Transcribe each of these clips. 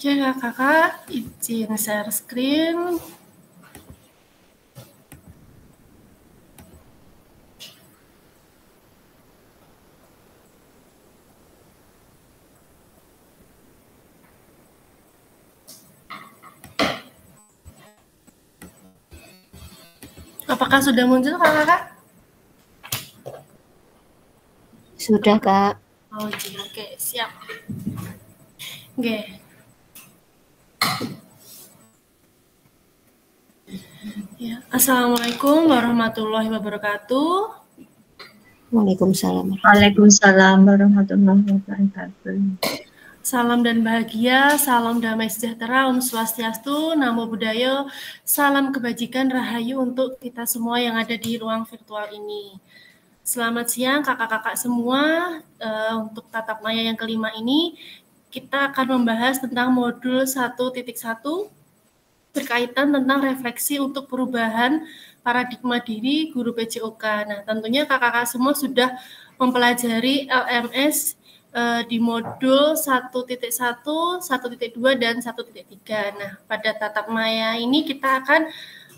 Oke, kakak izin share screen. Apakah sudah muncul kakak? Sudah, Kak. Oh, oke, siap. Oke. Ya, Assalamualaikum warahmatullahi wabarakatuh. Waalaikumsalam. Waalaikumsalam warahmatullahi wabarakatuh. Salam dan bahagia, salam damai sejahtera, Om Swastiastu, Namo Buddhaya, salam kebajikan rahayu untuk kita semua yang ada di ruang virtual ini. Selamat siang kakak-kakak semua. Untuk tatap maya yang kelima ini, kita akan membahas tentang modul 1.1 berkaitan tentang refleksi untuk perubahan paradigma diri guru PJOK. Nah, tentunya kakak-kakak semua sudah mempelajari LMS di modul 1.1, 1.2, dan 1.3. Nah, pada tatap maya ini kita akan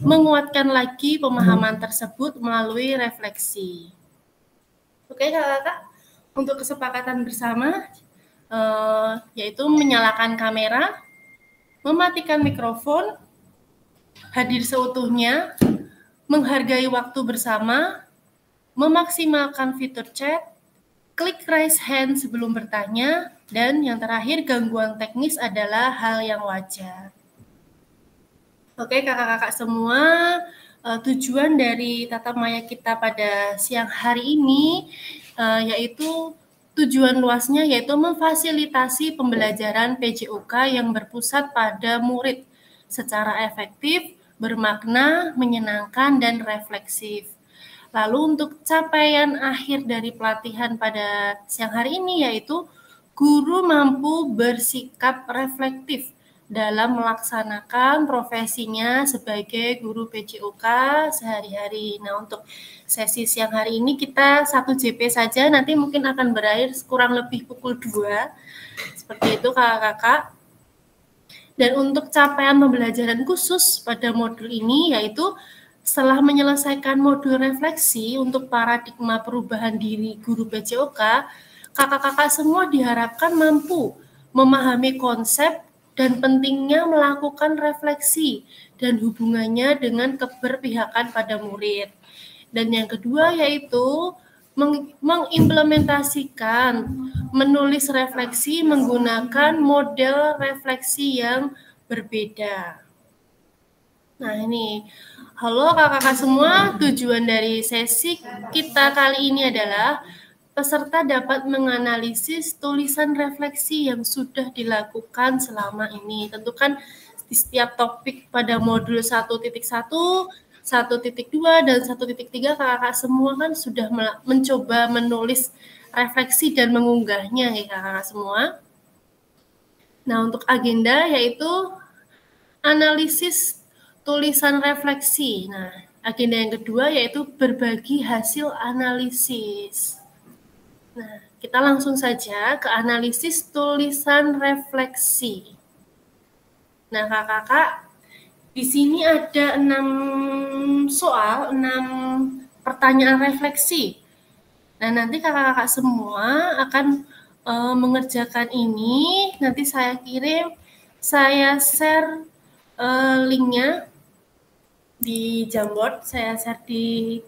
menguatkan lagi pemahaman tersebut melalui refleksi. Oke, kakak-kakak, untuk kesepakatan bersama, yaitu menyalakan kamera, mematikan mikrofon, hadir seutuhnya, menghargai waktu bersama, memaksimalkan fitur chat, klik raise hand sebelum bertanya, dan yang terakhir gangguan teknis adalah hal yang wajar. Oke, kakak-kakak semua, tujuan dari tatap maya kita pada siang hari ini yaitu tujuan luasnya yaitu memfasilitasi pembelajaran PJOK yang berpusat pada murid secara efektif, bermakna, menyenangkan, dan refleksif. Lalu untuk capaian akhir dari pelatihan pada siang hari ini yaitu guru mampu bersikap reflektif dalam melaksanakan profesinya sebagai guru PJOK sehari-hari. Nah, untuk sesi siang hari ini kita 1 JP saja, nanti mungkin akan berakhir kurang lebih pukul 2. Seperti itu kakak-kakak. Dan untuk capaian pembelajaran khusus pada modul ini yaitu setelah menyelesaikan modul refleksi untuk paradigma perubahan diri guru PJOK, kakak-kakak semua diharapkan mampu memahami konsep dan pentingnya melakukan refleksi dan hubungannya dengan keberpihakan pada murid. Dan yang kedua yaitu mengimplementasikan menulis refleksi menggunakan model refleksi yang berbeda. Nah ini, halo kakak-kakak semua, tujuan dari sesi kita kali ini adalah peserta dapat menganalisis tulisan refleksi yang sudah dilakukan selama ini. Tentu kan di setiap topik pada modul 1.1, 1.2, dan 1.3 kakak-kakak semua kan sudah mencoba menulis refleksi dan mengunggahnya ya kakak-kakak semua. Nah untuk agenda yaitu analisis tulisan refleksi. Nah agenda yang kedua yaitu berbagi hasil analisis. Nah kita langsung saja ke analisis tulisan refleksi. Nah kakak-kakak, di sini ada 6 soal, 6 pertanyaan refleksi. Nah, nanti kakak-kakak semua akan mengerjakan ini. Nanti saya kirim, saya share linknya di Jamboard, saya share di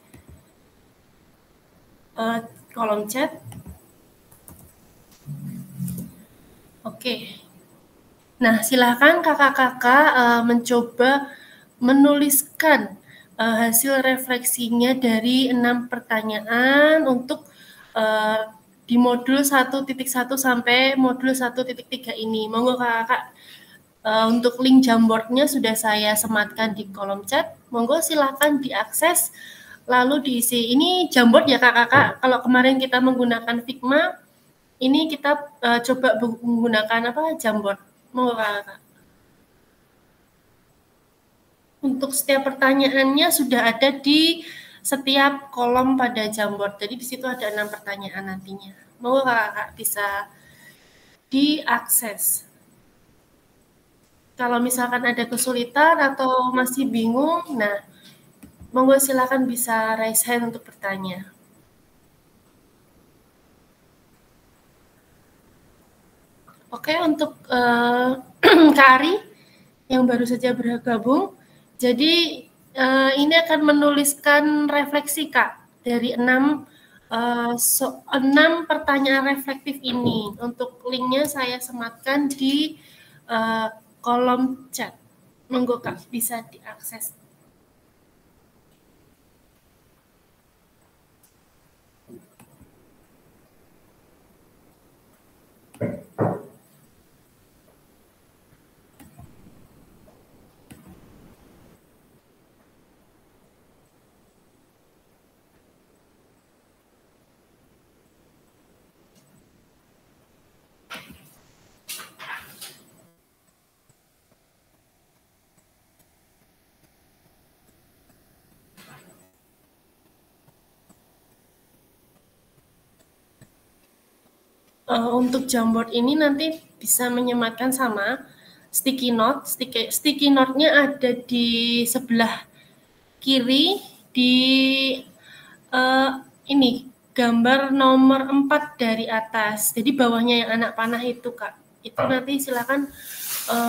kolom chat. Oke. Nah, silakan kakak-kakak mencoba menuliskan hasil refleksinya dari 6 pertanyaan untuk di modul 1.1 sampai modul 1.3 ini. Monggo kakak-kakak, untuk link Jamboardnya sudah saya sematkan di kolom chat. Monggo silakan diakses lalu diisi. Ini Jamboard ya kakak-kakak. Kalau kemarin kita menggunakan Figma, ini kita coba menggunakan Jamboard. Monggo kakak. Untuk setiap pertanyaannya sudah ada di setiap kolom pada Jamboard. Jadi di situ ada 6 pertanyaan nantinya. Monggo kakak bisa diakses. Kalau misalkan ada kesulitan atau masih bingung, nah monggo silakan bisa raise hand untuk bertanya. Oke, untuk Kak Ari yang baru saja bergabung, jadi ini akan menuliskan refleksi Kak dari 6 pertanyaan reflektif ini. Untuk linknya saya sematkan di kolom chat. Monggo Kak bisa diakses. Untuk Jamboard ini nanti bisa menyematkan sama sticky note. Sticky note-nya ada di sebelah kiri di ini gambar nomor 4 dari atas. Jadi bawahnya yang anak panah itu Kak. Itu nanti silakan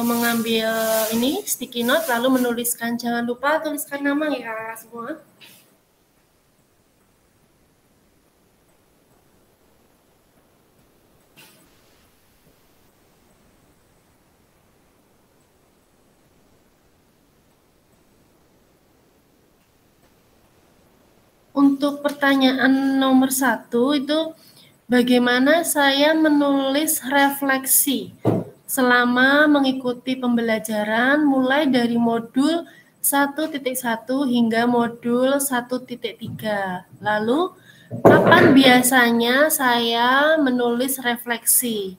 mengambil ini sticky note lalu menuliskan, jangan lupa tuliskan nama ya Kak semua. Untuk pertanyaan nomor 1 itu bagaimana saya menulis refleksi selama mengikuti pembelajaran mulai dari modul 1.1 hingga modul 1.3. Lalu kapan biasanya saya menulis refleksi?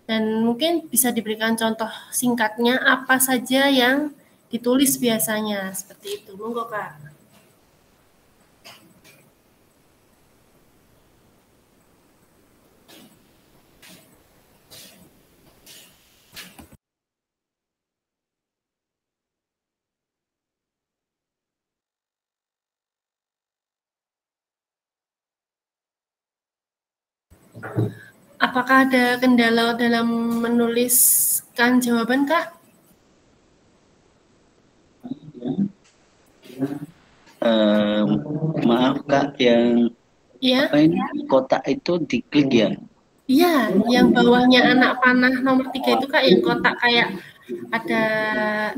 Dan mungkin bisa diberikan contoh singkatnya apa saja yang ditulis biasanya seperti itu. Monggo Kak. Apakah ada kendala dalam menuliskan jawaban, Kak? Maaf Kak, yang Iya. apa ini kotak itu diklik ya? Iya, yang bawahnya anak panah nomor 3 itu Kak, yang kotak kayak ada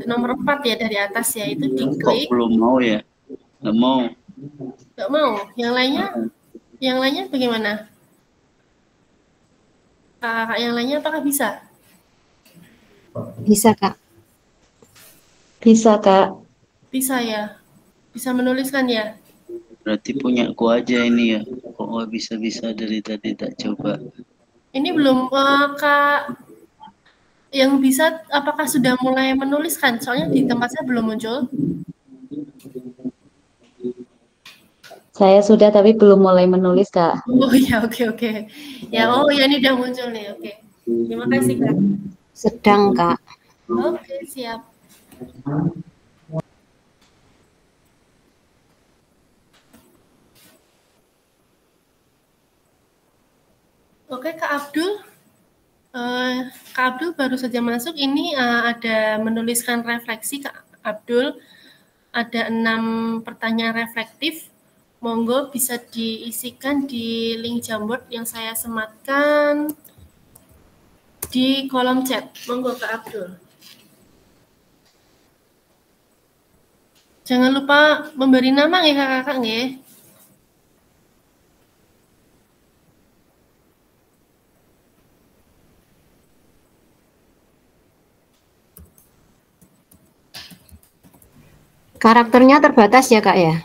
nomor 4 ya dari atas ya, itu diklik. Kok belum mau ya? Nggak mau. Nggak mau. Yang lainnya bagaimana? Kakak yang lainnya apakah bisa? Bisa, Kak. Bisa, Kak. Bisa ya. Bisa menuliskan ya. Berarti punya ku aja ini ya. Kok nggak bisa-bisa dari tadi tak coba. Ini belum Kak yang bisa apakah sudah mulai menuliskan? Soalnya di tempat saya belum muncul. Saya sudah tapi belum mulai menulis, Kak. Oh ya, oke. Ya, oh ya ini udah muncul nih, oke. Terima kasih, Kak. Sedang, Kak. Oke, siap. Oke, Kak Abdul. Kak Abdul baru saja masuk. Ini ada menuliskan refleksi, Kak Abdul. Ada 6 pertanyaan reflektif. Monggo bisa diisikan di link Jamboard yang saya sematkan di kolom chat. Monggo Kak Abdul. Jangan lupa memberi nama ya kakak nggih. Karakternya terbatas ya, Kak ya?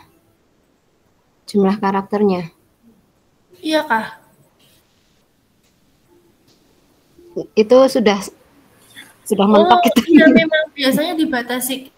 Jumlah karakternya. Iya, Kak. Itu sudah mentok itu. Iya, memang biasanya dibatasi.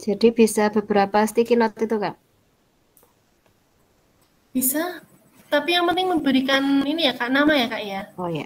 Jadi bisa beberapa sticky note itu, Kak? Bisa, tapi yang penting memberikan ini ya Kak, nama ya Kak ya. Oh ya.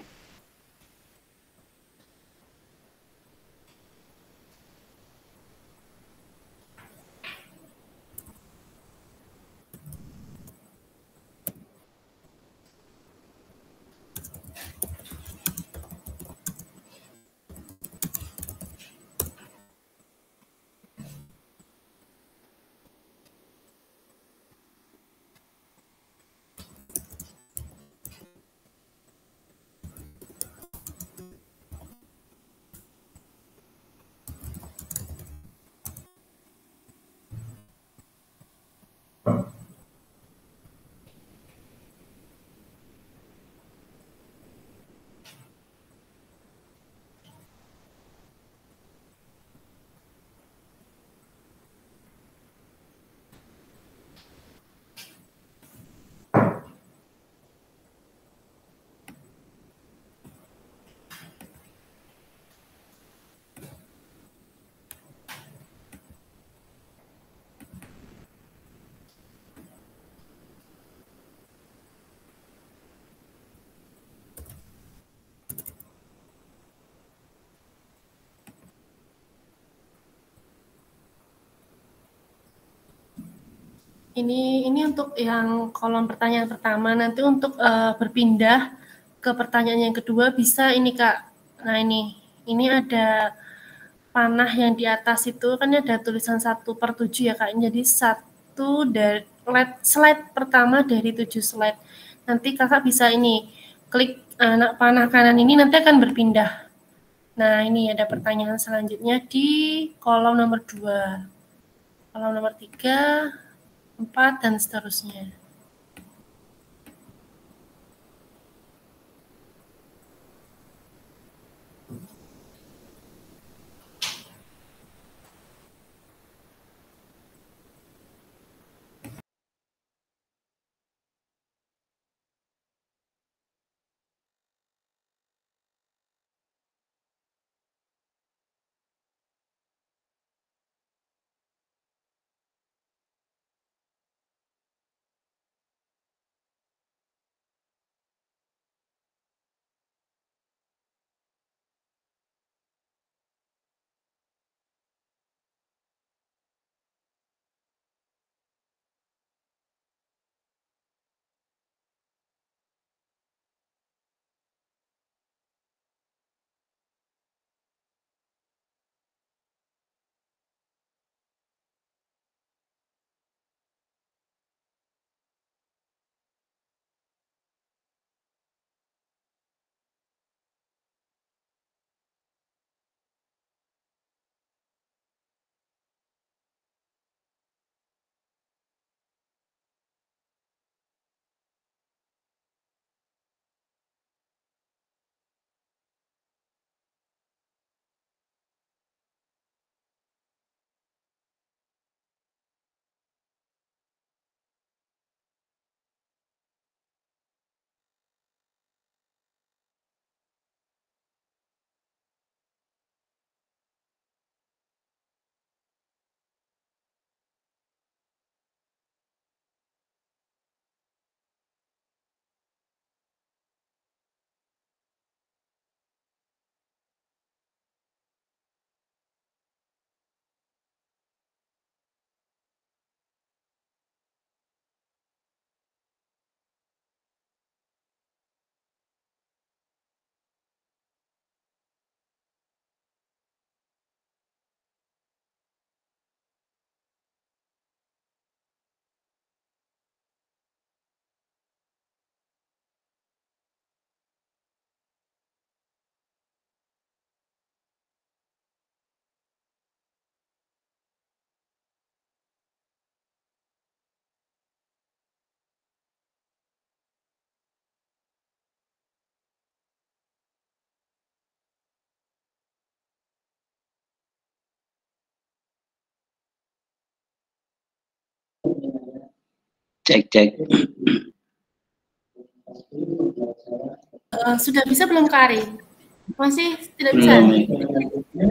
Ini untuk yang kolom pertanyaan pertama. Nanti untuk berpindah ke pertanyaan yang kedua bisa ini Kak. Nah ini ada panah yang di atas itu kan ada tulisan 1/7 ya Kak. Jadi satu dari slide pertama dari 7 slide. Nanti Kakak bisa ini klik anak panah kanan ini nanti akan berpindah. Nah ini ada pertanyaan selanjutnya di kolom nomor 2, kolom nomor 3, 4, dan seterusnya. Cek. Sudah bisa belum Kak Ari? Masih tidak bisa? Belum.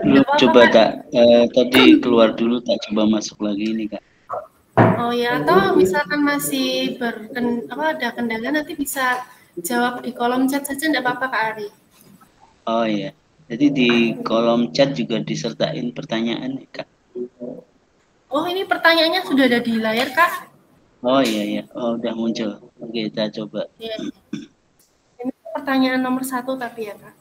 Lu apa-apa, coba Kak. tak tadi keluar dulu, tak coba masuk lagi ini Kak. Oh ya, atau misalkan masih ada kendala, nanti bisa jawab di kolom chat saja, tidak apa-apa Kak Ari. Oh iya. Jadi di kolom chat juga disertain pertanyaan Kak. Oh, ini pertanyaannya sudah ada di layar Kak. Oh iya. Oh udah muncul. Oke, kita coba. Ya. Ini pertanyaan nomor 1 tapi ya Kak.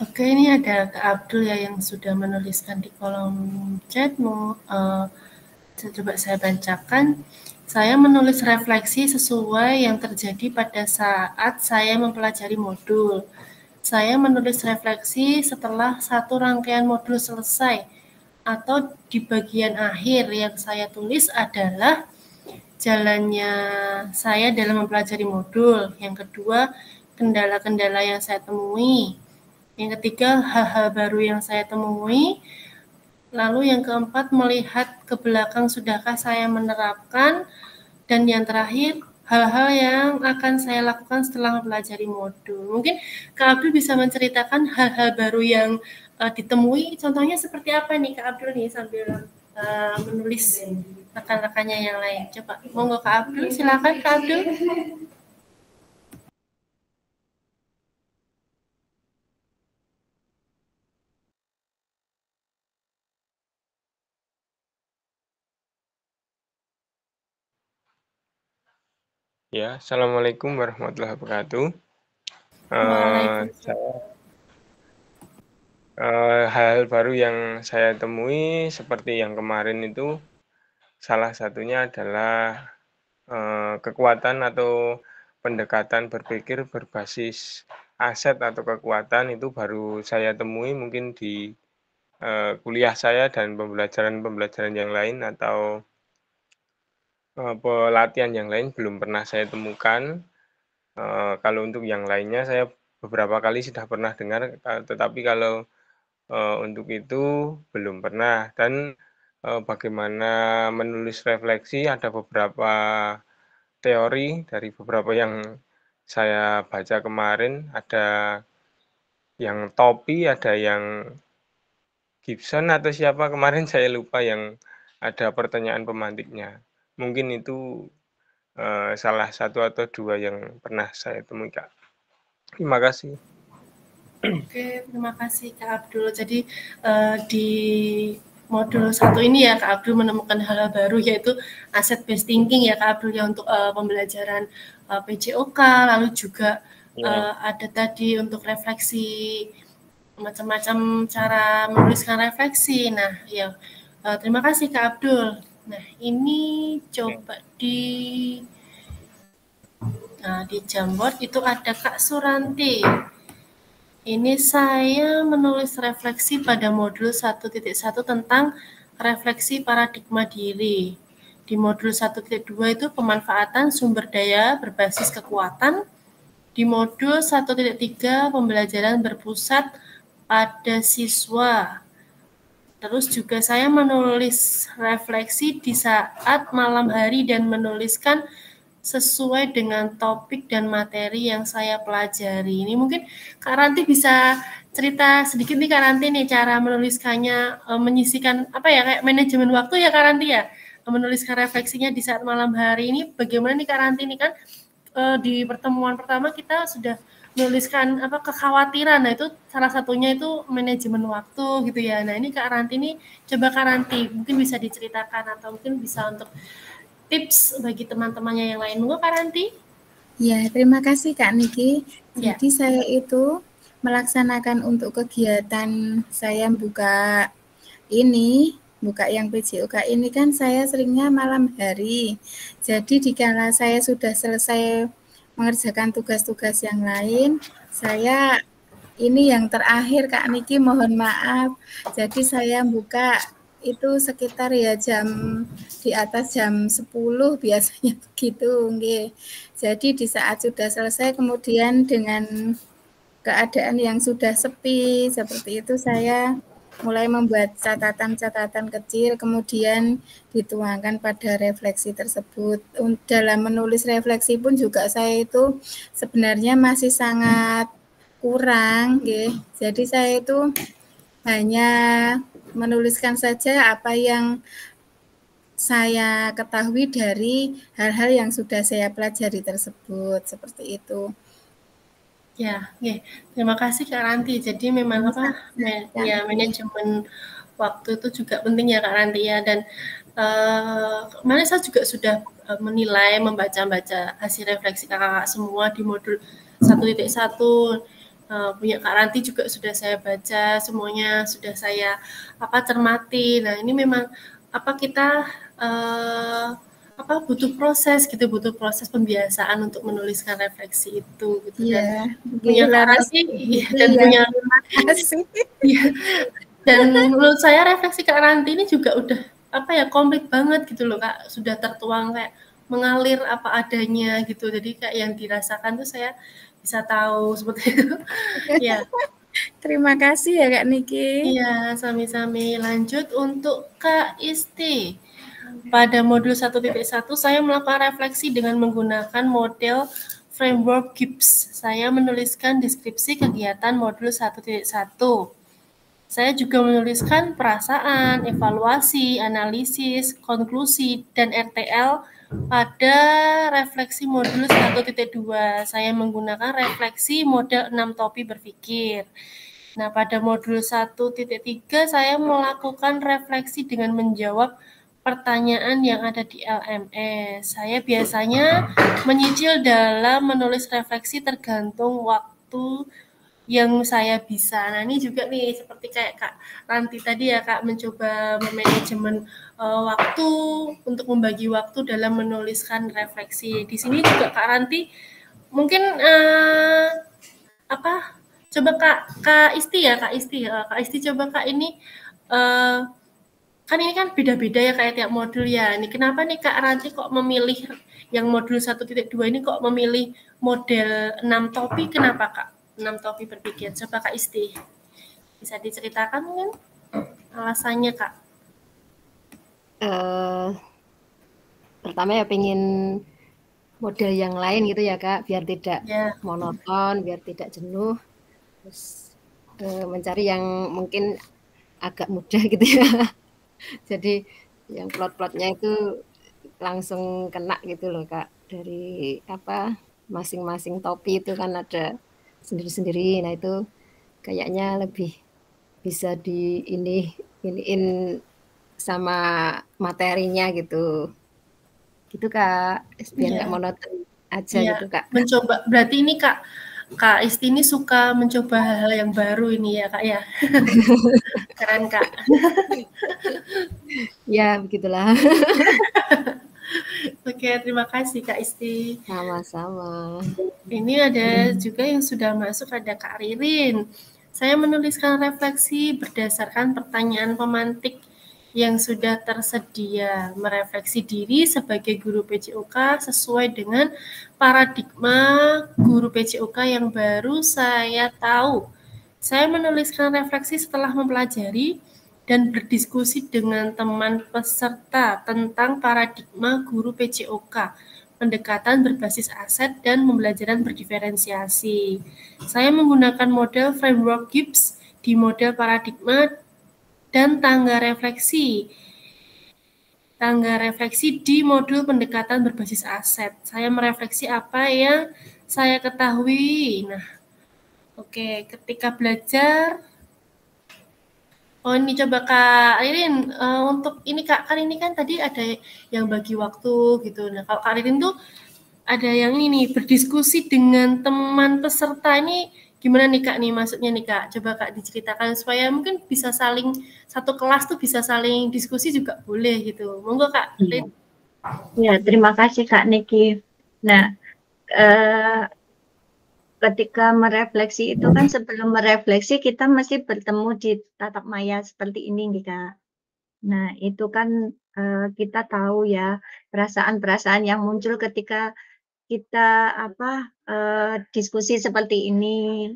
Oke, ini ada Kak Abdul ya yang sudah menuliskan di kolom chat. Coba saya bacakan. Saya menulis refleksi sesuai yang terjadi pada saat saya mempelajari modul. Saya menulis refleksi setelah satu rangkaian modul selesai, atau di bagian akhir yang saya tulis adalah jalannya saya dalam mempelajari modul. Yang kedua, kendala-kendala yang saya temui. Yang ketiga, hal-hal baru yang saya temui. Lalu yang keempat, melihat ke belakang sudahkah saya menerapkan. Dan yang terakhir, hal-hal yang akan saya lakukan setelah mempelajari modul. Mungkin Kak Abdul bisa menceritakan hal-hal baru yang ditemui. Contohnya seperti apa nih Kak Abdul nih sambil menulis rekan-rekannya yang lain. Coba, monggo Kak Abdul, silakan Kak Abdul. Ya, Assalamualaikum warahmatullahi wabarakatuh. Hal baru yang saya temui seperti yang kemarin itu, salah satunya adalah kekuatan atau pendekatan berpikir berbasis aset atau kekuatan itu baru saya temui mungkin di kuliah saya dan pembelajaran-pembelajaran yang lain atau pelatihan yang lain belum pernah saya temukan. Kalau untuk yang lainnya saya beberapa kali sudah pernah dengar, tetapi kalau untuk itu belum pernah. Dan bagaimana menulis refleksi, ada beberapa teori dari beberapa yang saya baca kemarin, ada yang Topi, ada yang Gibson atau siapa kemarin saya lupa yang ada pertanyaan pemantiknya. Mungkin itu salah satu atau dua yang pernah saya temui, Kak. Terima kasih. Oke, terima kasih Kak Abdul. Jadi di modul 1 ini ya Kak Abdul menemukan hal-hal baru yaitu asset based thinking ya Kak Abdul ya untuk pembelajaran PJOK, lalu juga ada tadi untuk refleksi macam-macam cara menuliskan refleksi. Nah, ya terima kasih Kak Abdul. Nah, ini coba di Jamboard itu ada Kak Suranti. Ini saya menulis refleksi pada modul 1.1 tentang refleksi paradigma diri. Di modul 1.2 itu pemanfaatan sumber daya berbasis kekuatan. Di modul 1.3 pembelajaran berpusat pada siswa. Terus juga saya menulis refleksi di saat malam hari dan menuliskan sesuai dengan topik dan materi yang saya pelajari. Ini mungkin Kak Ranti bisa cerita sedikit nih Kak Ranti nih cara menuliskannya, menyisikan apa ya kayak manajemen waktu ya Kak Ranti ya, menuliskan refleksinya di saat malam hari ini bagaimana nih Kak Ranti nih kan di pertemuan pertama kita sudah menuliskan apa kekhawatiran. Nah itu salah satunya itu manajemen waktu gitu ya. Nah ini Kak Ranti ini coba Kak Ranti mungkin bisa diceritakan atau mungkin bisa untuk tips bagi teman-temannya yang lain. Monggo Kak Ranti. Ya, terima kasih Kak Niki. Jadi saya itu melaksanakan untuk kegiatan saya buka yang PJOK ini kan saya seringnya malam hari. Jadi dikala saya sudah selesai mengerjakan tugas-tugas yang lain, saya ini yang terakhir Kak Niki mohon maaf. Jadi saya buka itu sekitar ya di atas jam 10 biasanya begitu nggih. Jadi di saat sudah selesai kemudian dengan keadaan yang sudah sepi seperti itu saya mulai membuat catatan-catatan kecil kemudian dituangkan pada refleksi tersebut. Dalam menulis refleksi pun juga saya itu sebenarnya masih sangat kurang nggih. Jadi saya itu hanya menuliskan saja apa yang saya ketahui dari hal-hal yang sudah saya pelajari tersebut, seperti itu. Ya, terima kasih Kak Ranti. Jadi memang manajemen waktu itu juga penting ya Kak Ranti ya. Dan kemarin saya juga sudah membaca hasil refleksi kakak semua di modul 1.1. punya Kak Ranti juga sudah saya baca, semuanya sudah saya cermati. Nah, ini memang kita butuh proses gitu, butuh proses pembiasaan untuk menuliskan refleksi itu gitu. Iya, punya Kak Ranti dan punya dan menurut saya refleksi Kak Ranti ini juga udah komplit banget gitu loh Kak, sudah tertuang kayak mengalir apa adanya gitu, jadi kayak yang dirasakan tuh saya bisa tahu seperti itu. Ya. Terima kasih ya Kak Niki. Iya, sami-sami. Lanjut untuk Kak Isti. Pada modul 1.1 saya melakukan refleksi dengan menggunakan model framework Gibbs. Saya menuliskan deskripsi kegiatan modul 1.1. Saya juga menuliskan perasaan, evaluasi, analisis, konklusi, dan RTL pada refleksi modul 1.2. Saya menggunakan refleksi model 6 topi berpikir. Nah, pada modul 1.3 saya melakukan refleksi dengan menjawab pertanyaan yang ada di LMS. Saya biasanya menyicil dalam menulis refleksi tergantung waktu yang saya bisa. Nah, ini juga nih seperti kayak Kak Ranti tadi ya Kak, mencoba memanajemen waktu untuk membagi waktu dalam menuliskan refleksi. Di sini juga Kak Ranti mungkin coba Kak Isti ya Kak Isti coba Kak ini kan ini kan beda-beda ya kayak tiap modul ya. Ini kenapa nih Kak Ranti kok memilih yang modul 1.2 ini kok memilih model 6 topi, kenapa Kak? 6 topi berpikir. Coba Kak Isti bisa diceritakan mungkin alasannya Kak? Pertama ya pengen model yang lain gitu ya Kak, biar tidak monoton, biar tidak jenuh. Terus mencari yang mungkin agak mudah gitu ya. Jadi yang plot-plotnya itu langsung kena gitu loh Kak. Dari masing-masing topi itu kan ada sendiri-sendiri. Nah itu kayaknya lebih bisa iniin sama materinya gitu. Gitu Kak, biar nggak monoton aja gitu Kak. Mencoba, berarti ini Kak Isti ini suka mencoba hal-hal yang baru ini ya Kak ya. Keren Kak. Ya begitulah. Oke, terima kasih Kak Isti. Sama-sama. Ini ada juga yang sudah masuk, ada Kak Ririn. Saya menuliskan refleksi berdasarkan pertanyaan pemantik yang sudah tersedia, merefleksi diri sebagai guru PJOK sesuai dengan paradigma guru PJOK yang baru saya tahu. Saya menuliskan refleksi setelah mempelajari dan berdiskusi dengan teman peserta tentang paradigma guru PJOK, pendekatan berbasis aset dan pembelajaran berdiferensiasi. Saya menggunakan model framework Gibbs di model paradigma dan tangga refleksi di modul pendekatan berbasis aset. Saya merefleksi apa yang saya ketahui. Nah, oke, ketika belajar, ini coba Kak Ririn, untuk ini Kak, kan ini kan tadi ada yang bagi waktu gitu. Nah, kalau Kak Ririn tuh ada yang ini berdiskusi dengan teman peserta ini gimana nih Kak nih maksudnya nih Kak? Coba Kak diceritakan supaya mungkin bisa saling, satu kelas tuh bisa saling diskusi juga boleh gitu. Monggo Kak. Ya, terima kasih Kak Niki. Nah, ketika merefleksi itu kan sebelum merefleksi kita mesti bertemu di tatap maya seperti ini nih Kak. Nah, itu kan kita tahu ya perasaan-perasaan yang muncul ketika kita diskusi seperti ini,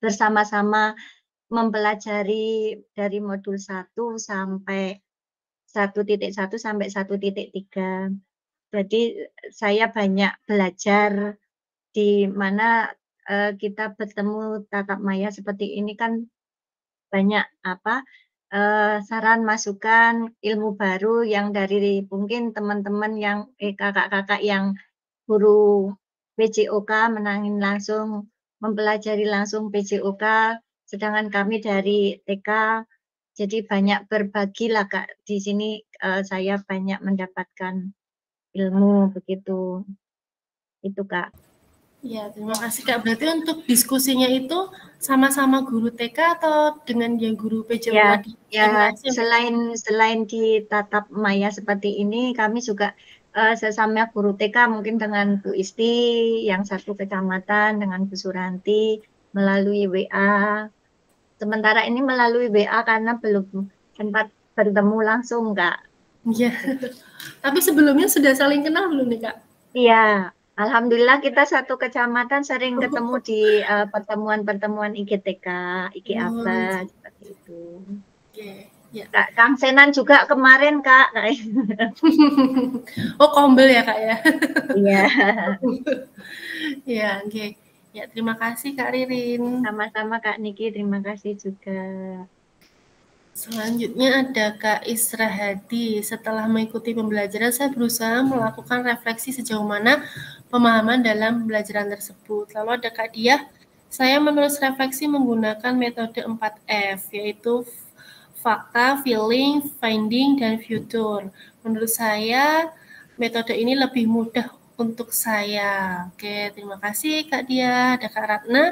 bersama-sama mempelajari dari modul 1 sampai 1.1 sampai 1.3. Jadi saya banyak belajar di mana kita bertemu tatap maya seperti ini kan banyak saran, masukan, ilmu baru yang dari mungkin teman-teman yang kakak-kakak yang guru PJOK menangin langsung, mempelajari langsung PJOK, sedangkan kami dari TK, jadi banyak berbagi lah Kak. Di sini saya banyak mendapatkan ilmu begitu. Itu Kak. Ya, terima kasih Kak. Berarti untuk diskusinya itu sama-sama guru TK atau dengan yang guru PJU Ya, tadi? ya selain di tatap maya seperti ini, kami juga sesama guru TK mungkin dengan Bu Isti yang satu kecamatan, dengan Bu Suranti melalui WA. Sementara ini melalui WA karena belum sempat bertemu langsung, Kak. Iya. Tapi sebelumnya sudah saling kenal belum nih, Kak? Iya, alhamdulillah kita satu kecamatan sering ketemu di pertemuan-pertemuan IGTK, IG apa seperti itu. Ya. Kak, Kang Senan juga kemarin, Kak. Oh, kombel ya, Kak ya? Iya. Ya, oke. Ya, terima kasih Kak Ririn. Sama-sama Kak Niki, terima kasih juga. Selanjutnya ada Kak Isra Hadi. Setelah mengikuti pembelajaran, saya berusaha melakukan refleksi sejauh mana pemahaman dalam pembelajaran tersebut. Lalu ada Kak Diah, saya menulis refleksi menggunakan metode 4F, yaitu fakta, feeling, finding, dan future. Menurut saya, metode ini lebih mudah untuk saya. Oke, terima kasih Kak Diah. Ada Kak Ratna.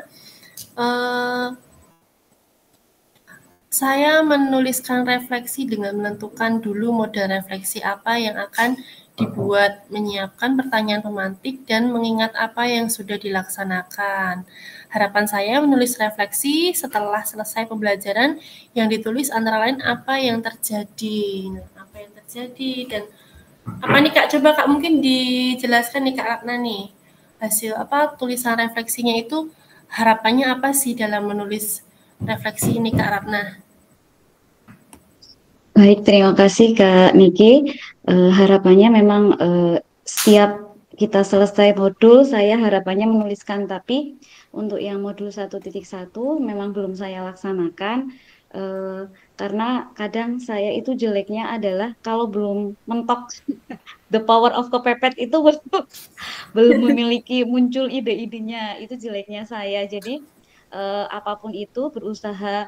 Saya menuliskan refleksi dengan menentukan dulu model refleksi apa yang akan dibuat, menyiapkan pertanyaan pemantik, dan mengingat apa yang sudah dilaksanakan. Harapan saya menulis refleksi setelah selesai pembelajaran yang ditulis antara lain apa yang terjadi. Apa yang terjadi dan apa nih Kak? Coba Kak mungkin dijelaskan nih Kak Ratna nih. Hasil apa tulisan refleksinya itu harapannya apa sih dalam menulis refleksi ini Kak Ratna? Baik, terima kasih Kak Niki. Harapannya memang setiap kita selesai modul, saya harapannya menuliskan, tapi untuk yang modul 1.1 memang belum saya laksanakan, karena kadang saya itu jeleknya adalah kalau belum mentok the power of kepepet itu belum memiliki muncul ide-idenya, itu jeleknya saya. Jadi apapun itu berusaha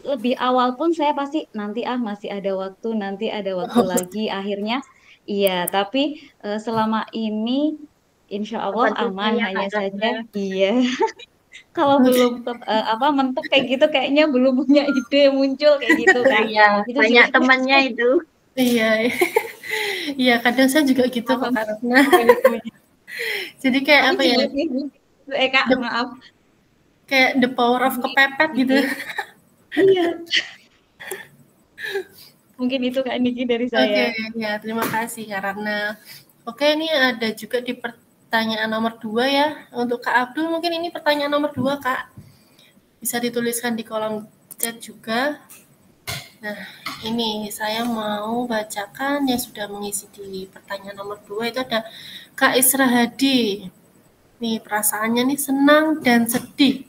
lebih awal pun saya pasti nanti masih ada waktu, nanti ada waktu lagi, akhirnya iya, tapi selama ini insya Allah aman, hanya saja iya. Kalau belum mentok kayak gitu kayaknya belum punya ide muncul kayak gitu kan. Iya, itu banyak temannya itu. Iya. Iya, kadang saya juga gitu Kak Ratna. Jadi kayak apa ya? Kak, maaf. Kayak the power of kepepet gitu. Iya. Mungkin itu Kak Niki dari saya. Oke, ya terima kasih Kak Ratna. Oke, ini ada juga di pertanyaan nomor 2 ya. Untuk Kak Abdul mungkin ini pertanyaan nomor 2 Kak. Bisa dituliskan di kolom chat juga. Nah, ini saya mau bacakan yang sudah mengisi di pertanyaan nomor 2 itu ada Kak Isra Hadi. Nih, perasaannya nih senang dan sedih.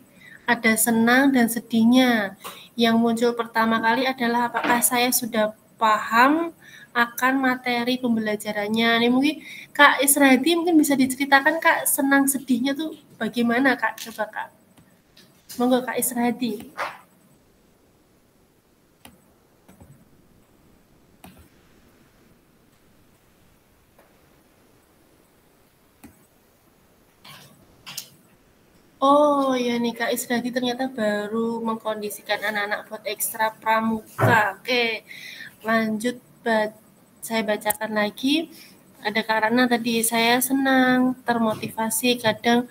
Ada senang dan sedihnya. Yang muncul pertama kali adalah apakah saya sudah paham akan materi pembelajarannya. Nih mungkin Kak Isra Hadi mungkin bisa diceritakan Kak senang sedihnya tuh bagaimana Kak? Coba Kak. Monggo Kak Isra Hadi. Oh ya nih Kak Isradi ternyata baru mengkondisikan anak-anak buat ekstra pramuka. Oke, lanjut saya bacakan lagi. Ada karena tadi saya senang, termotivasi, kadang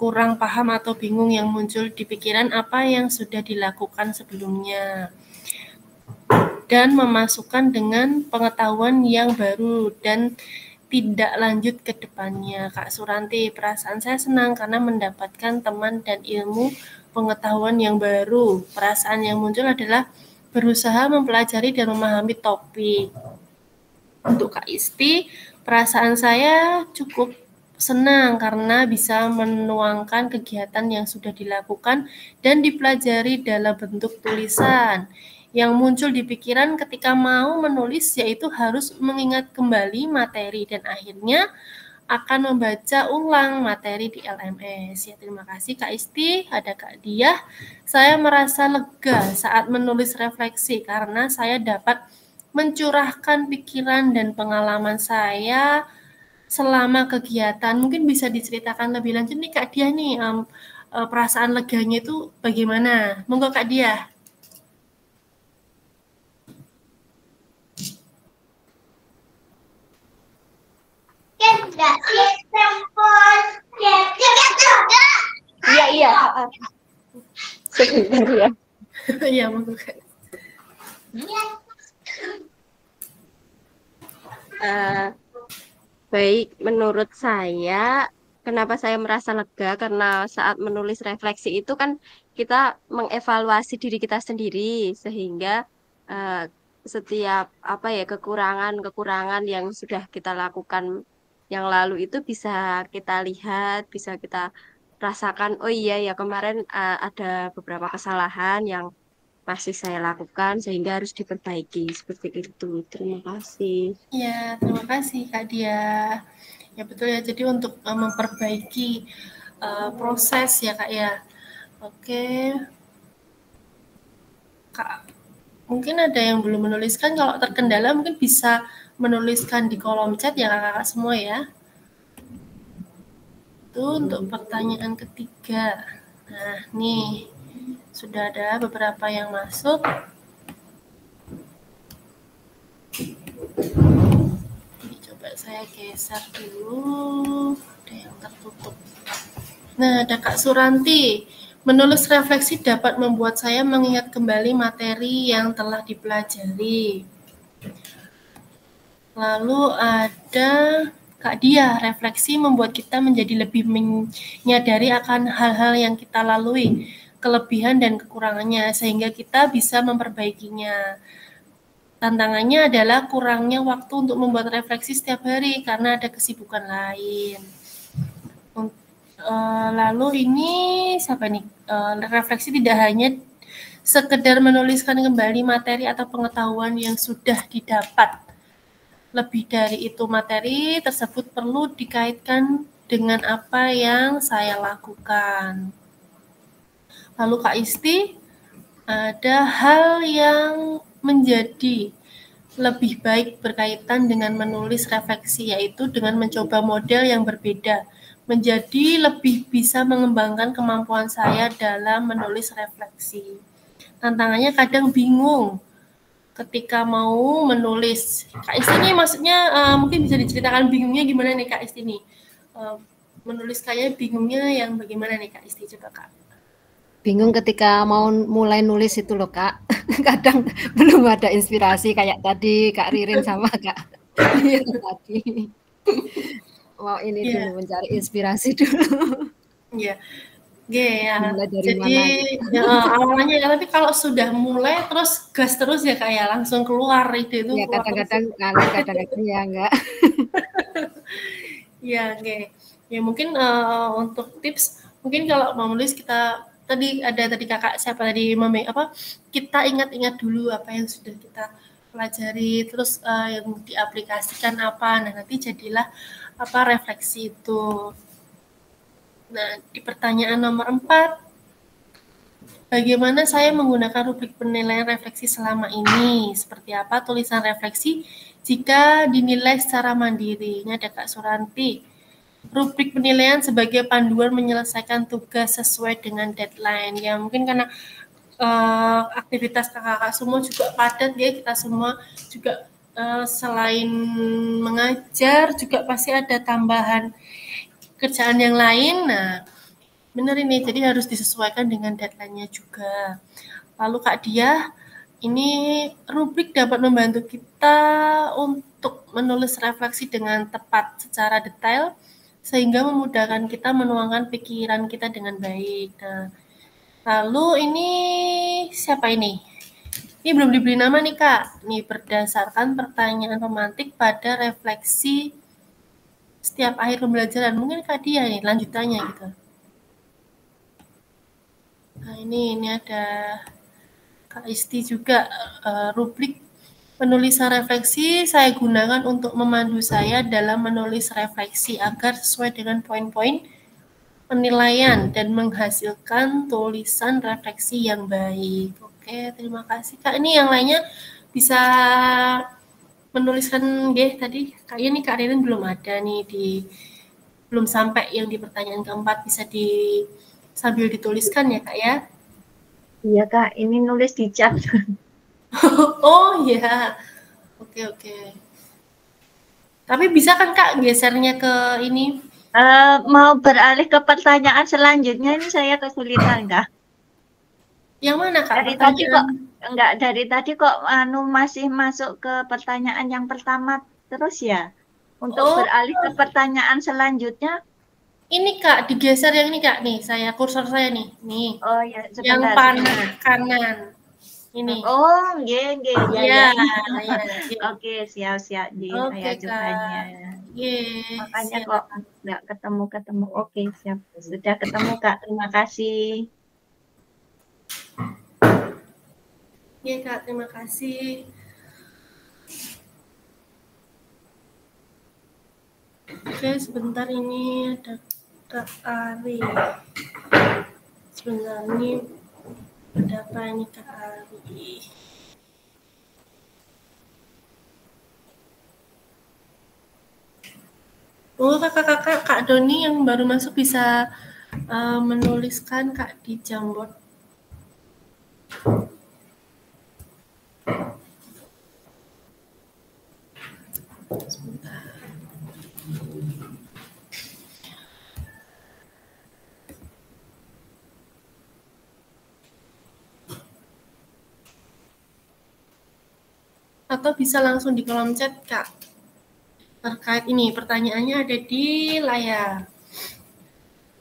kurang paham atau bingung yang muncul di pikiran apa yang sudah dilakukan sebelumnya. Dan memasukkan dengan pengetahuan yang baru dan tidak lanjut ke depannya. Kak Suranti, perasaan saya senang karena mendapatkan teman dan ilmu pengetahuan yang baru. Perasaan yang muncul adalah berusaha mempelajari dan memahami topik. Untuk Kak Isti, perasaan saya cukup senang karena bisa menuangkan kegiatan yang sudah dilakukan dan dipelajari dalam bentuk tulisan. Yang muncul di pikiran ketika mau menulis yaitu harus mengingat kembali materi dan akhirnya akan membaca ulang materi di LMS. Ya, terima kasih Kak Isti, ada Kak Diah. Saya merasa lega saat menulis refleksi karena saya dapat mencurahkan pikiran dan pengalaman saya selama kegiatan. Mungkin bisa diceritakan lebih lanjut nih Kak Dia nih, perasaan leganya itu bagaimana? Monggo Kak Dia. Iya. Sebentar ya. Iya, monggo Kak. Baik, menurut saya, kenapa saya merasa lega karena saat menulis refleksi itu kan kita mengevaluasi diri kita sendiri sehingga setiap kekurangan yang sudah kita lakukan yang lalu itu bisa kita lihat, bisa kita rasakan. Oh iya ya kemarin ada beberapa kesalahan yang masih saya lakukan sehingga harus diperbaiki seperti itu. Terima kasih. Ya, terima kasih Kak Dia. Ya betul ya, jadi untuk memperbaiki proses ya Kak ya. Oke. Kak, mungkin ada yang belum menuliskan, kalau terkendala mungkin bisa menuliskan di kolom chat ya kakak-kakak semua ya. Itu untuk pertanyaan ketiga. Nah, nih sudah ada beberapa yang masuk. Coba saya geser dulu, ada yang tertutup. Nah, ada Kak Suranti. Menulis refleksi dapat membuat saya mengingat kembali materi yang telah dipelajari. Lalu ada Kak Dia, refleksi membuat kita menjadi lebih menyadari akan hal-hal yang kita lalui, kelebihan dan kekurangannya, sehingga kita bisa memperbaikinya. Tantangannya adalah kurangnya waktu untuk membuat refleksi setiap hari karena ada kesibukan lain. Lalu ini siapa nih? Refleksi tidak hanya sekedar menuliskan kembali materi atau pengetahuan yang sudah didapat. Lebih dari itu, materi tersebut perlu dikaitkan dengan apa yang saya lakukan. Lalu Kak Isti, ada hal yang menjadi lebih baik berkaitan dengan menulis refleksi, yaitu dengan mencoba model yang berbeda, menjadi lebih bisa mengembangkan kemampuan saya dalam menulis refleksi. Tantangannya kadang bingung ketika mau menulis. Kak Isti ini maksudnya mungkin bisa diceritakan bingungnya gimana nih Kak Isti nih? Menulis kayak bingungnya yang bagaimana nih Kak Isti? Coba Kak. Bingung ketika mau mulai nulis itu loh Kak. Kadang belum ada inspirasi kayak tadi Kak Ririn sama Kak tadi. Mau ini dulu mencari inspirasi dulu. Iya. Ya, jadi awalnya ya, tapi kalau sudah mulai terus gas terus ya Kak ya, langsung keluar ide itu. Ya kadang-kadang ya enggak. Ya, oke. Ya mungkin untuk tips, mungkin kalau mau menulis kita tadi kakak siapa tadi kita ingat-ingat dulu apa yang sudah kita pelajari, terus yang diaplikasikan apa, nah nanti jadilah refleksi itu. Nah, di pertanyaan nomor 4, bagaimana saya menggunakan rubrik penilaian refleksi selama ini? Seperti apa tulisan refleksi jika dinilai secara mandiri? Ini ada Kak Suranti. Rubrik penilaian sebagai panduan menyelesaikan tugas sesuai dengan deadline. Ya mungkin karena aktivitas kakak-kakak semua juga padat ya, kita semua juga selain mengajar juga pasti ada tambahan kerjaan yang lain. Nah, benar ini, jadi harus disesuaikan dengan deadline-nya juga. Lalu Kak Dia, ini rubrik dapat membantu kita untuk menulis refleksi dengan tepat secara detail, sehingga memudahkan kita menuangkan pikiran kita dengan baik. Nah, lalu ini siapa ini? Ini belum diberi nama nih Kak. Ini berdasarkan pertanyaan pemantik pada refleksi setiap akhir pembelajaran. Mungkin Kak Dia nih lanjutannya gitu. Nah ini ada Kak Isti juga, rubrik penulisan refleksi saya gunakan untuk memandu saya dalam menulis refleksi agar sesuai dengan poin-poin penilaian dan menghasilkan tulisan refleksi yang baik. Oke, terima kasih Kak. Ini yang lainnya bisa menuliskan tadi kayaknya nih Kak Ririn belum ada nih belum sampai yang di pertanyaan keempat, bisa sambil dituliskan ya Kak ya. Iya Kak, ini nulis di chat. Oh ya, oke. Tapi bisa kan Kak gesernya ke ini? Mau beralih ke pertanyaan selanjutnya, ini saya kesulitan Kak. Yang mana Kak? Dari tadi kok masih masuk ke pertanyaan yang pertama terus ya. Untuk beralih ke pertanyaan selanjutnya. Ini Kak, digeser yang ini Kak nih, kursor saya nih. Nih. Oh ya, sebentar. Yang panah kanan. Ini. Oh, ya. Oke, siap. Oke, saya cobanya. Makanya kok nggak ketemu. Oke, siap. Sudah ketemu Kak, terima kasih. Iya Kak, terima kasih. Oke, sebentar ini ada Kak Ari. Sebentar ini ada apa ini Kak Ari? Oh, kakak-kakak, Kak Doni yang baru masuk bisa menuliskan Kak di Jamboard. Sebentar. Atau bisa langsung di kolom chat, Kak. Terkait ini, pertanyaannya ada di layar.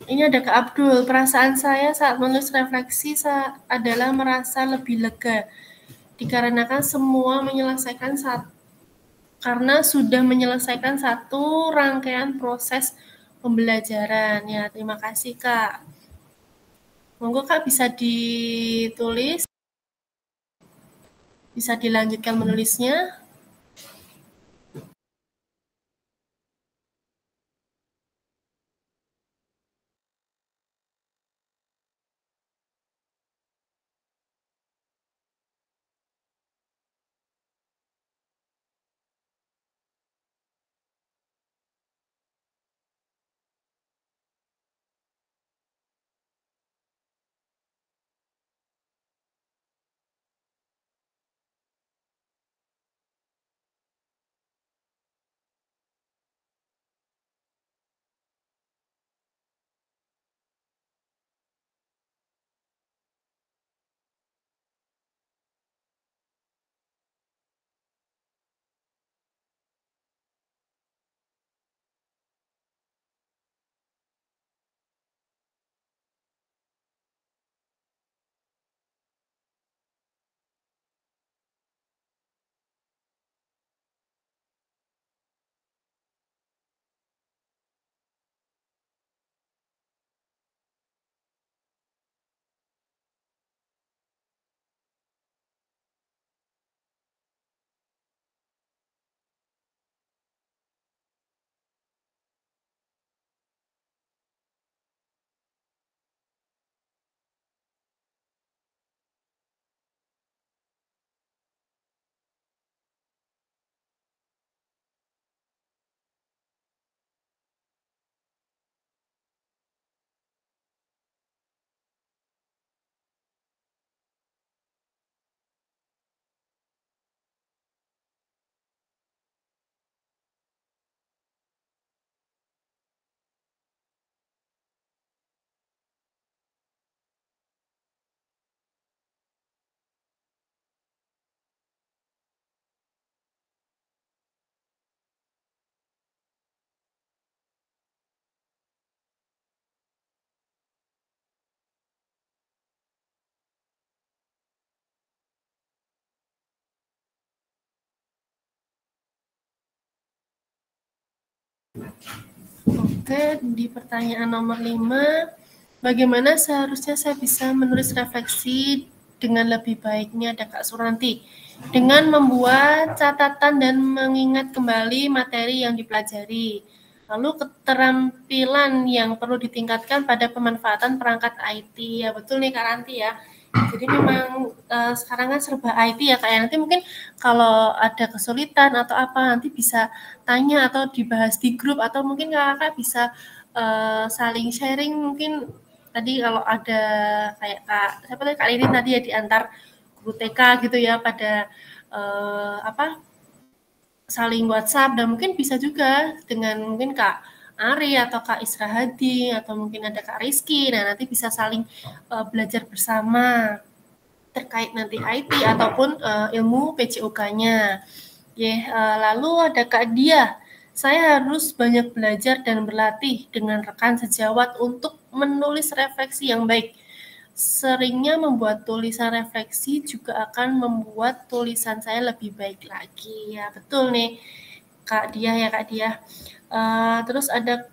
Ini ada Kak Abdul. Perasaan saya saat menulis refleksi adalah merasa lebih lega. Dikarenakan karena sudah menyelesaikan satu rangkaian proses pembelajaran. Ya, terima kasih, Kak. Monggo, Kak, bisa ditulis. Bisa dilanjutkan menulisnya. Oke, di pertanyaan nomor 5, bagaimana seharusnya saya bisa menulis refleksi dengan lebih baik? Ini ada Kak Suranti. Dengan membuat catatan dan mengingat kembali materi yang dipelajari. Lalu keterampilan yang perlu ditingkatkan pada pemanfaatan perangkat IT. Ya, betul nih Kak Ranti ya. Jadi memang sekarang kan serba IT ya Kak ya. Nanti mungkin kalau ada kesulitan atau apa nanti bisa tanya atau dibahas di grup, atau mungkin Kakak bisa saling sharing. Mungkin tadi kalau ada kayak siapa tadi Kak Lirin tadi ya, diantar guru TK gitu ya pada saling WhatsApp, dan mungkin bisa juga dengan mungkin Kak Ari atau Kak Isra Hadi atau mungkin ada Kak Rizky. Nah, nanti bisa saling belajar bersama terkait nanti IT ataupun ilmu PJOK-nya. Lalu ada Kak Dia. Saya harus banyak belajar dan berlatih dengan rekan sejawat untuk menulis refleksi yang baik. Seringnya membuat tulisan refleksi juga akan membuat tulisan saya lebih baik lagi. Ya, betul nih Kak Dia ya Kak Dia. Terus ada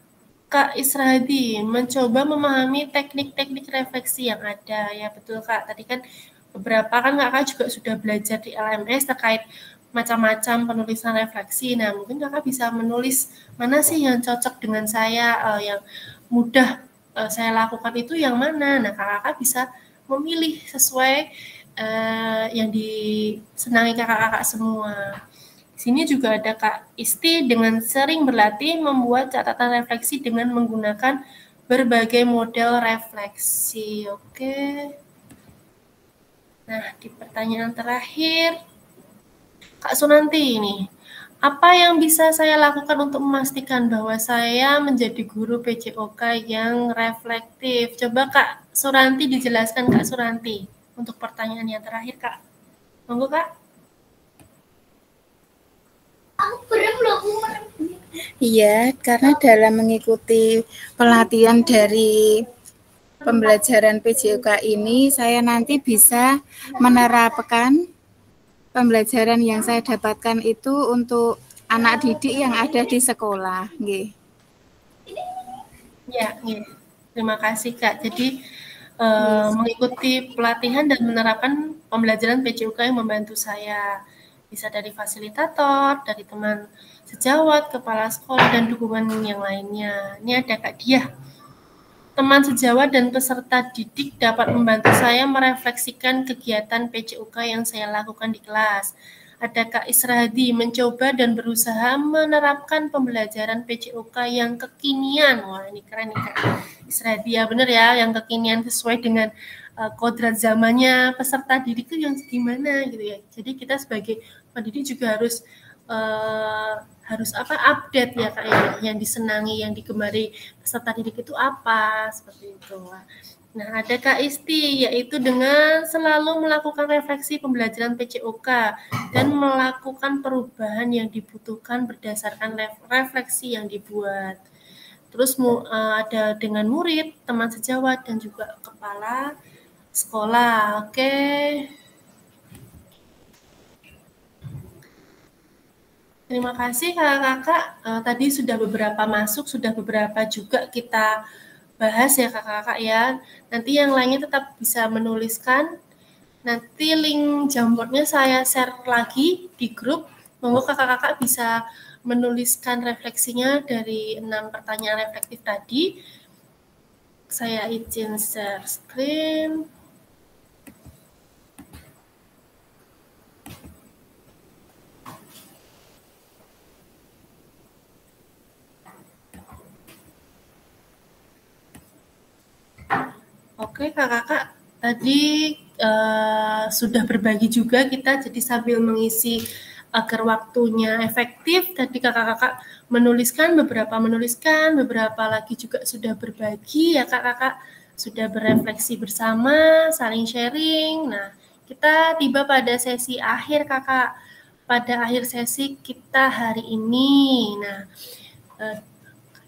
Kak Isradi, mencoba memahami teknik-teknik refleksi yang ada. Ya betul Kak, tadi kan beberapa kan Kakak juga sudah belajar di LMS terkait macam-macam penulisan refleksi. Nah, mungkin Kakak bisa menulis mana sih yang cocok dengan saya, yang mudah saya lakukan itu yang mana. Nah, Kakak bisa memilih sesuai yang disenangi kakak-kakak semua. Di sini juga ada Kak Isti, dengan sering berlatih membuat catatan refleksi dengan menggunakan berbagai model refleksi. Oke. Nah, di pertanyaan terakhir, Kak Sunanti ini, apa yang bisa saya lakukan untuk memastikan bahwa saya menjadi guru PJOK yang reflektif? Coba Kak Suranti dijelaskan Kak Suranti untuk pertanyaan yang terakhir Kak. Monggo Kak. Iya, karena dalam mengikuti pelatihan dari pembelajaran PJOK ini, saya nanti bisa menerapkan pembelajaran yang saya dapatkan itu untuk anak didik yang ada di sekolah. Nggih. Ya, terima kasih Kak. Jadi mengikuti pelatihan dan menerapkan pembelajaran PJOK yang membantu saya. Bisa dari fasilitator, dari teman sejawat, kepala sekolah, dan dukungan yang lainnya. Ini ada Kak Diah. Teman sejawat dan peserta didik dapat membantu saya merefleksikan kegiatan PJOK yang saya lakukan di kelas. Ada Kak Isradi, mencoba dan berusaha menerapkan pembelajaran PJOK yang kekinian. Wah, ini keren nih Kak Isradi, ya benar ya, yang kekinian sesuai dengan kodrat zamannya peserta didik itu yang gimana gitu ya. Jadi kita sebagai pendidik juga harus update ya Kak ya, yang disenangi, yang digemari peserta didik itu apa, seperti itu. Nah, ada Kak Isti, yaitu dengan selalu melakukan refleksi pembelajaran PJOK dan melakukan perubahan yang dibutuhkan berdasarkan refleksi yang dibuat. Terus ada dengan murid, teman sejawat, dan juga kepala sekolah. Oke. Terima kasih kakak-kakak. Tadi sudah beberapa masuk, sudah beberapa juga kita bahas ya kakak-kakak ya. Nanti yang lainnya tetap bisa menuliskan. Nanti link Jamboardnya saya share lagi di grup. Monggo kakak-kakak bisa menuliskan refleksinya dari 6 pertanyaan reflektif tadi. Saya izin share screen. Oke kakak-kakak, tadi sudah berbagi juga kita, jadi sambil mengisi agar waktunya efektif, tadi kakak-kakak menuliskan, beberapa lagi juga sudah berbagi ya kakak-kakak, sudah berefleksi bersama, saling sharing. Nah, kita tiba pada sesi akhir kakak, pada akhir sesi kita hari ini. Nah,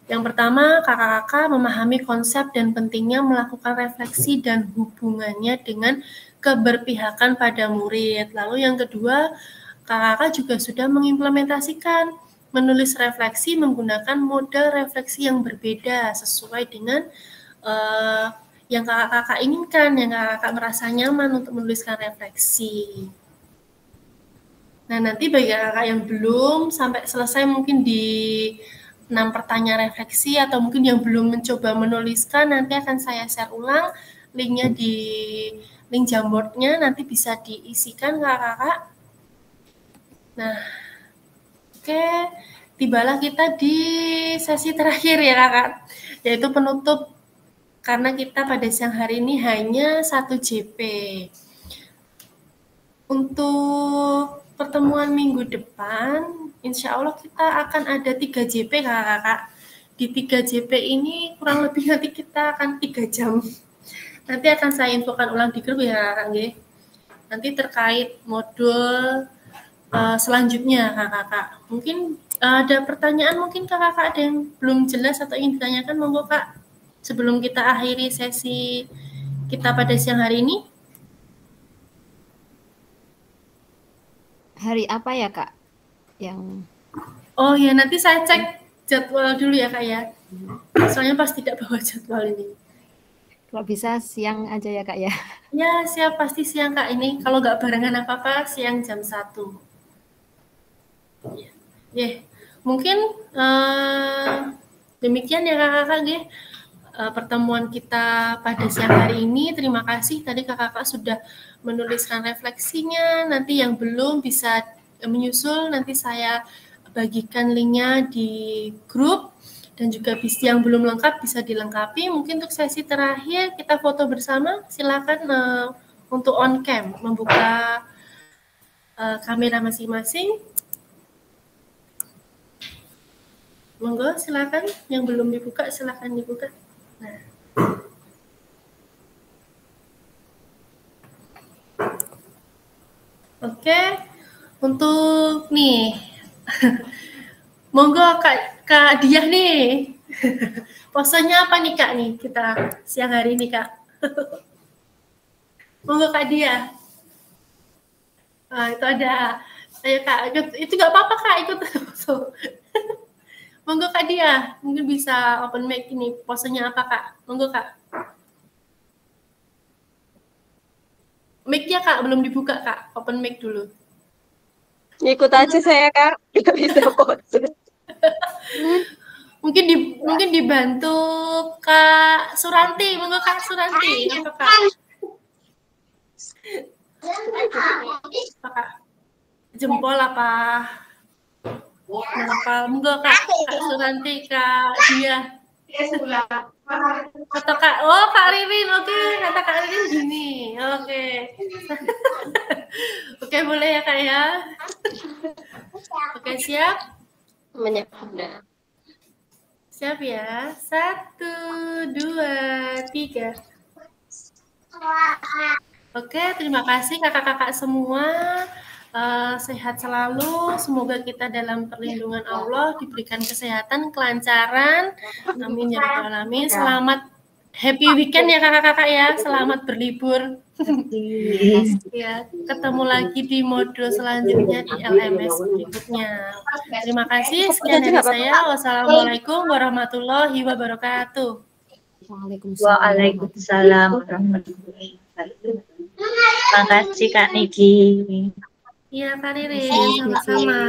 yang pertama, kakak-kakak memahami konsep dan pentingnya melakukan refleksi dan hubungannya dengan keberpihakan pada murid. Lalu yang kedua, kakak-kakak juga sudah mengimplementasikan menulis refleksi menggunakan model refleksi yang berbeda sesuai dengan yang kakak-kakak inginkan, yang kakak-kakak merasa nyaman untuk menuliskan refleksi. Nah, nanti bagi kakak yang belum sampai selesai mungkin di 6 pertanyaan refleksi atau mungkin yang belum mencoba menuliskan, nanti akan saya share ulang linknya di link Jamboardnya nanti bisa diisikan kakak-kakak. Nah, oke, tibalah kita di sesi terakhir ya kakak, yaitu penutup, karena kita pada siang hari ini hanya 1 JP. Untuk pertemuan minggu depan, insya Allah kita akan ada 3 JP kakak-kakak. Di 3 JP ini kurang lebih nanti kita akan 3 jam. Nanti akan saya infokan ulang di grup ya kakak. Nanti terkait modul selanjutnya kakak-kakak. Mungkin ada pertanyaan, mungkin kakak-kakak ada yang belum jelas atau ingin ditanyakan, monggo kak. Sebelum kita akhiri sesi kita pada siang hari ini. Hari apa ya kak? Yang Oh ya, nanti saya cek jadwal dulu ya kak ya. Soalnya pas tidak bawa jadwal ini. Kalau bisa siang aja ya kak ya. Ya siap, pasti siang kak ini. Kalau nggak barengan apa-apa siang jam 1. Ya, mungkin demikian ya kakak-kakak. Pertemuan kita pada siang hari ini. Terima kasih tadi kakak-kakak sudah menuliskan refleksinya. Nanti yang belum bisa menyusul, nanti saya bagikan linknya di grup. Dan juga yang belum lengkap bisa dilengkapi. Mungkin untuk sesi terakhir kita foto bersama. Silakan untuk on cam membuka kamera masing-masing. Monggo silakan, yang belum dibuka silakan dibuka. Nah. Oke, untuk nih, monggo Kak Diah nih, posenya apa nih Kak nih kita siang hari ini Kak? Monggo Kak Diah. Itu ada, ayo Kak, itu nggak apa-apa Kak, ikut. Monggo Kak Diah, mungkin bisa open mic ini, posenya apa Kak? Monggo Kak. Mic-nya Kak, belum dibuka Kak, open mic dulu. Ikut aja saya Kak, nggak bisa pose. Mungkin dibantu Kak Suranti, monggo Kak Suranti, apa Kak? Apa Kak? Jempol apa? Monggo Kak Suranti, Kak Dia. Kata Kak, oh Kak Ririn, oke, kata Kak Ririn gini, oke. Oke, boleh ya Kak ya? Oke, siap? Siap ya? 1, 2, 3. Oke, terima kasih kakak-kakak semua. Sehat selalu, semoga kita dalam perlindungan Allah, diberikan kesehatan, kelancaran, amin ya rabbal alamin. Selamat happy weekend ya kakak-kakak ya, selamat berlibur. Ya, ketemu lagi di modul selanjutnya di LMS berikutnya. Terima kasih, sekian dari saya. Wassalamualaikum warahmatullahi wabarakatuh. Waalaikumsalam warahmatullahi wabarakatuh. Terima kasih Kak Niki. Iya, Kak Ririn, sama-sama.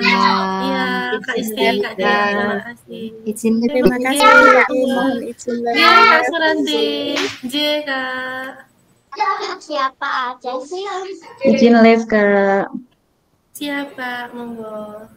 Iya, Kak Isti, Kak Dia, terima kasih. Terima kasih, Kak. Mohon izin Iya, Kak Suranti. J, Kak. Siapa aja sih? Izin live Kak. Siap, Kak, monggo.